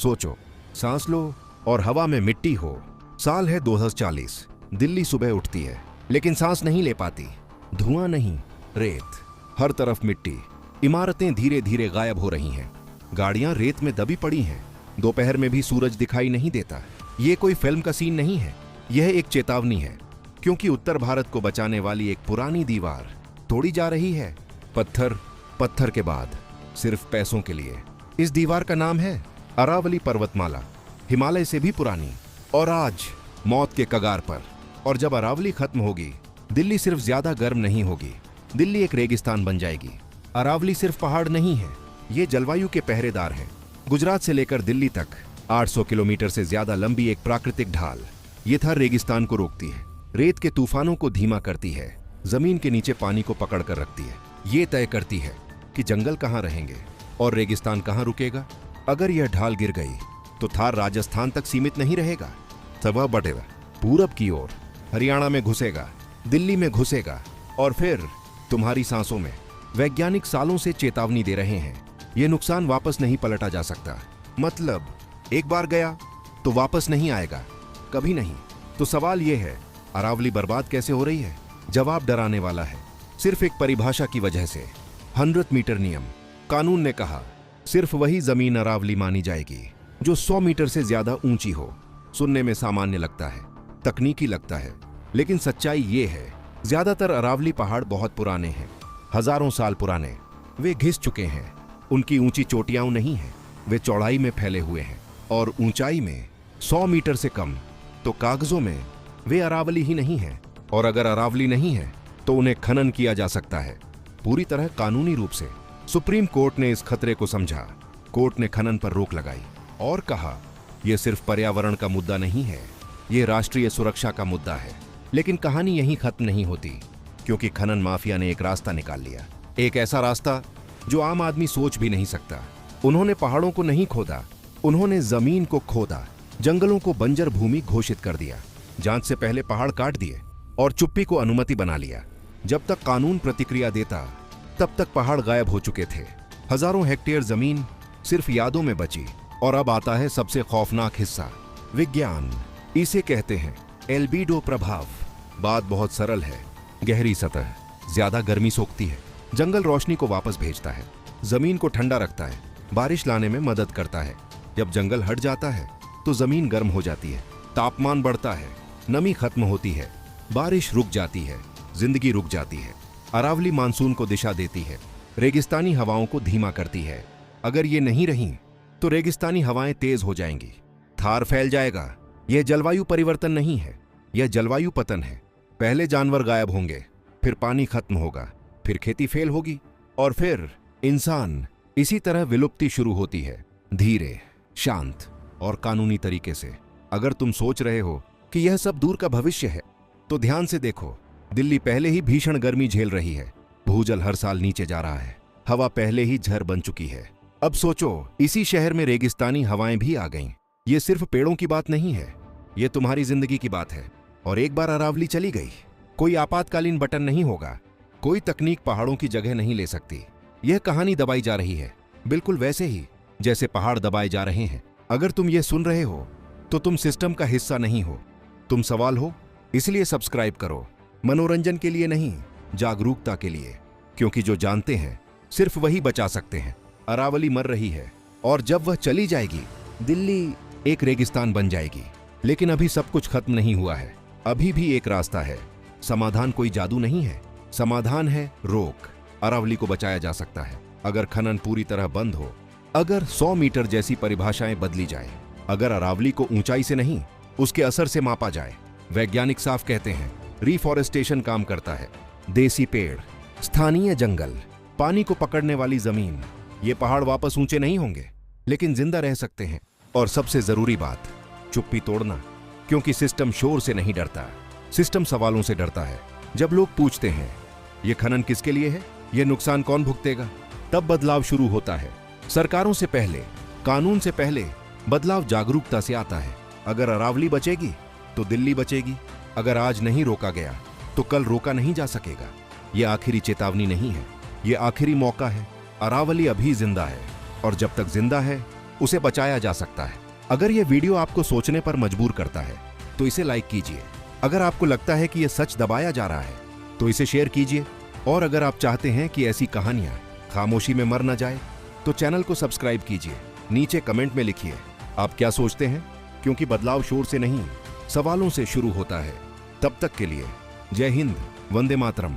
सोचो, सांस लो और हवा में मिट्टी हो। साल है 2040। दिल्ली सुबह उठती है लेकिन सांस नहीं ले पाती। धुआं नहीं, रेत, हर तरफ मिट्टी। इमारतें धीरे धीरे गायब हो रही हैं। गाड़ियां रेत में दबी पड़ी हैं। दोपहर में भी सूरज दिखाई नहीं देता। ये कोई फिल्म का सीन नहीं है, यह एक चेतावनी है, क्योंकि उत्तर भारत को बचाने वाली एक पुरानी दीवार तोड़ी जा रही है। पत्थर पत्थर के बाद, सिर्फ पैसों के लिए। इस दीवार का नाम है अरावली पर्वतमाला, हिमालय से भी पुरानी और आज मौत के कगार पर। और जब अरावली खत्म होगी, दिल्ली सिर्फ ज्यादा गर्म नहीं होगी, दिल्ली एक रेगिस्तान बन जाएगी। अरावली सिर्फ पहाड़ नहीं है, ये जलवायु के पहरेदार है। गुजरात से लेकर दिल्ली तक 800 किलोमीटर से ज्यादा लंबी एक प्राकृतिक ढाल। ये थर रेगिस्तान को रोकती है, रेत के तूफानों को धीमा करती है, जमीन के नीचे पानी को पकड़ कर रखती है। ये तय करती है कि जंगल कहाँ रहेंगे और रेगिस्तान कहाँ रुकेगा। अगर यह ढाल गिर गई तो थार राजस्थान तक सीमित नहीं रहेगा, वह बढ़ेगा पूरब की ओर, हरियाणा में घुसेगा, दिल्ली में घुसेगा और फिर तुम्हारी सांसों में। वैज्ञानिक सालों से चेतावनी दे रहे हैं, यह नुकसान वापस नहीं पलटा जा सकता। मतलब एक बार गया तो वापस नहीं आएगा, कभी नहीं। तो सवाल यह है, अरावली बर्बाद कैसे हो रही है? जवाब डराने वाला है, सिर्फ एक परिभाषा की वजह से। 100 मीटर नियम। कानून ने कहा सिर्फ वही जमीन अरावली मानी जाएगी जो 100 मीटर से ज्यादा ऊंची हो। सुनने में सामान्य लगता है, तकनीकी लगता है, लेकिन सच्चाई ये है, ज्यादातर अरावली पहाड़ बहुत पुराने हैं, हजारों साल पुराने। वे घिस चुके हैं। उनकी ऊंची चोटियां नहीं हैं, वे चौड़ाई में फैले हुए हैं और ऊंचाई में 100 मीटर से कम। तो कागजों में वे अरावली ही नहीं है, और अगर अरावली नहीं है तो उन्हें खनन किया जा सकता है, पूरी तरह कानूनी रूप से। सुप्रीम कोर्ट ने इस खतरे को समझा। कोर्ट ने खनन पर रोक लगाई और कहा यह सिर्फ पर्यावरण का मुद्दा नहीं है, यह राष्ट्रीय सुरक्षा का मुद्दा है। लेकिन कहानी यहीं खत्म नहीं होती, क्योंकि खनन माफिया ने एक रास्ता निकाल लिया, एक ऐसा रास्ता जो आम आदमी सोच भी नहीं सकता। उन्होंने पहाड़ों को नहीं खोदा, उन्होंने जमीन को खोदा, जंगलों को बंजर भूमि घोषित कर दिया, जांच से पहले पहाड़ काट दिए और चुप्पी को अनुमति बना लिया। जब तक कानून प्रतिक्रिया देता, तब तक पहाड़ गायब हो चुके थे। हजारों हेक्टेयर जमीन सिर्फ यादों में बची। और अब आता है सबसे खौफनाक हिस्सा, विज्ञान। इसे कहते हैं एल्बिडो प्रभाव। बात बहुत सरल है, गहरी सतह ज्यादा गर्मी सोखती है, जंगल रोशनी को वापस भेजता है, जमीन को ठंडा रखता है, बारिश लाने में मदद करता है। जब जंगल हट जाता है तो जमीन गर्म हो जाती है, तापमान बढ़ता है, नमी खत्म होती है, बारिश रुक जाती है, जिंदगी रुक जाती है। अरावली मानसून को दिशा देती है, रेगिस्तानी हवाओं को धीमा करती है। अगर ये नहीं रही तो रेगिस्तानी हवाएं तेज हो जाएंगी, थार फैल जाएगा। यह जलवायु परिवर्तन नहीं है, यह जलवायु पतन है। पहले जानवर गायब होंगे, फिर पानी खत्म होगा, फिर खेती फेल होगी और फिर इंसान। इसी तरह विलुप्ति शुरू होती है, धीरे, शांत और कानूनी तरीके से। अगर तुम सोच रहे हो कि यह सब दूर का भविष्य है, तो ध्यान से देखो। दिल्ली पहले ही भीषण गर्मी झेल रही है, भूजल हर साल नीचे जा रहा है, हवा पहले ही झर बन चुकी है। अब सोचो, इसी शहर में रेगिस्तानी हवाएं भी आ गईं। ये सिर्फ पेड़ों की बात नहीं है, ये तुम्हारी जिंदगी की बात है। और एक बार अरावली चली गई, कोई आपातकालीन बटन नहीं होगा, कोई तकनीक पहाड़ों की जगह नहीं ले सकती। यह कहानी दबाई जा रही है, बिल्कुल वैसे ही जैसे पहाड़ दबाए जा रहे हैं। अगर तुम ये सुन रहे हो तो तुम सिस्टम का हिस्सा नहीं हो, तुम सवाल हो। इसलिए सब्सक्राइब करो, मनोरंजन के लिए नहीं, जागरूकता के लिए, क्योंकि जो जानते हैं सिर्फ वही बचा सकते हैं। अरावली मर रही है और जब वह चली जाएगी, दिल्ली एक रेगिस्तान बन जाएगी। लेकिन अभी सब कुछ खत्म नहीं हुआ है, अभी भी एक रास्ता है। समाधान कोई जादू नहीं है, समाधान है रोक। अरावली को बचाया जा सकता है अगर खनन पूरी तरह बंद हो, अगर 100 मीटर जैसी परिभाषाएं बदली जाए, अगर अरावली को ऊंचाई से नहीं उसके असर से मापा जाए। वैज्ञानिक साफ कहते हैं रिफॉरेस्टेशन काम करता है। देसी पेड़, स्थानीय जंगल, पानी को पकड़ने वाली जमीन। ये पहाड़ वापस ऊंचे नहीं होंगे, लेकिन जिंदा रह सकते हैं। और सबसे जरूरी बात, चुप्पी तोड़ना, क्योंकि सिस्टम शोर से नहीं डरता, सिस्टम सवालों से डरता है। जब लोग पूछते हैं ये खनन किसके लिए है, ये नुकसान कौन भुगतेगा, तब बदलाव शुरू होता है। सरकारों से पहले, कानून से पहले बदलाव जागरूकता से आता है। अगर अरावली बचेगी तो दिल्ली बचेगी। अगर आज नहीं रोका गया तो कल रोका नहीं जा सकेगा। यह आखिरी चेतावनी नहीं है, यह आखिरी मौका है। अरावली अभी जिंदा है और जब तक जिंदा है उसे बचाया जा सकता है। अगर यह वीडियो आपको सोचने पर मजबूर करता है तो इसे लाइक कीजिए। अगर आपको लगता है कि यह सच दबाया जा रहा है तो इसे शेयर कीजिए। और अगर आप चाहते हैं कि ऐसी कहानियां खामोशी में मर न जाए तो चैनल को सब्सक्राइब कीजिए। नीचे कमेंट में लिखिए आप क्या सोचते हैं, क्योंकि बदलाव शोर से नहीं, सवालों से शुरू होता है। तब तक के लिए जय हिंद, वंदे मातरम।